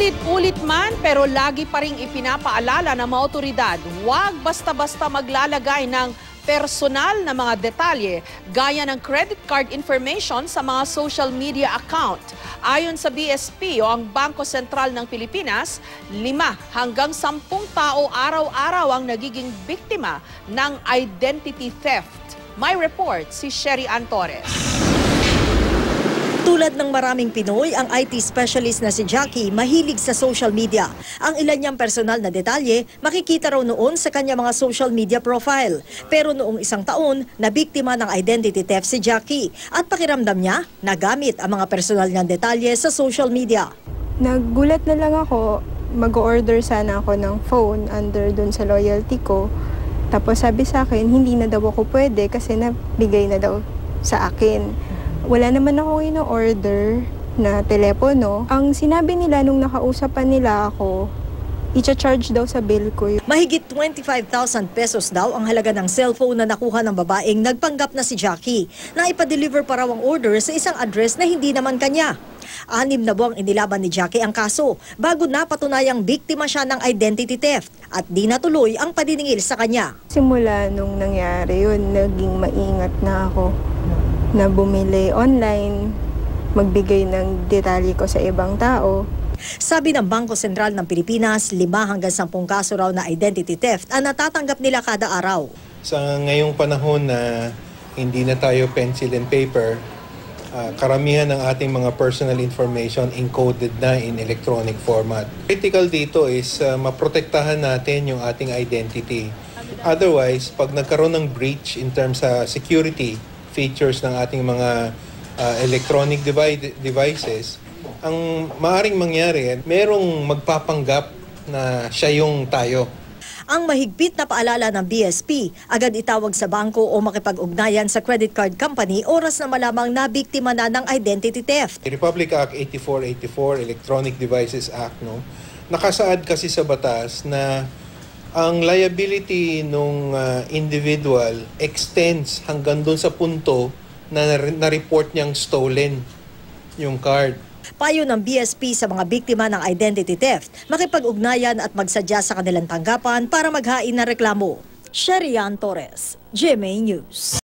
Ulit-ulit man pero lagi pa ring ipinapaalala ng mga otoridad, huwag basta-basta maglalagay ng personal na mga detalye gaya ng credit card information sa mga social media account. Ayon sa BSP o ang Bangko Sentral ng Pilipinas, 5 hanggang 10 tao araw-araw ang nagiging biktima ng identity theft. May report si Sherry Ann Torres. Tulad ng maraming Pinoy, ang IT specialist na si Jackie mahilig sa social media. Ang ilan niyang personal na detalye makikita raw noon sa kanya mga social media profile. Pero noong isang taon, nabiktima ng identity theft si Jackie at pakiramdam niya, nagamit ang mga personal niyang detalye sa social media. Nagulat na lang ako, mag-order sana ako ng phone under dun sa loyalty ko. Tapos sabi sa akin, hindi na daw ako pwede kasi nabigay na daw sa akin. Wala naman ako ino-order na telepono. Ang sinabi nila nung nakausapan nila ako, i-charge daw sa bill ko. Mahigit 25,000 pesos daw ang halaga ng cellphone na nakuha ng babaeng nagpanggap na si Jackie na ipa-deliver pa raw ang order sa isang address na hindi naman kanya. 6 na buwang inilaban ni Jackie ang kaso bago napatunayang biktima siya ng identity theft at di natuloy ang paniningil sa kanya. Simula nung nangyari yun, naging maingat na ako na bumili online, magbigay ng detalye ko sa ibang tao. Sabi ng Bangko Sentral ng Pilipinas, 5 hanggang 10 kaso raw na identity theft ang natatanggap nila kada araw. Sa ngayong panahon na hindi na tayo pencil and paper, karamihan ng ating mga personal information encoded na in electronic format. Critical dito is maprotektahan natin yung ating identity. Otherwise, pag nagkaroon ng breach in terms sa security features ng ating mga electronic devices, ang maaring mangyari, merong magpapanggap na siya yung tayo. Ang mahigpit na paalala ng BSP, agad itawag sa bangko o makipag-ugnayan sa credit card company oras na malamang nabiktima na ng identity theft. Republic Act 8484, Electronic Devices Act, nakasaad kasi sa batas na ang liability ng individual extends hanggang doon sa punto na na-report niyang stolen yung card. Payo ng BSP sa mga biktima ng identity theft, makipag-ugnayan at magsadya sa kanilang tanggapan para maghain ng reklamo. Sherry Ann Torres, GMA News.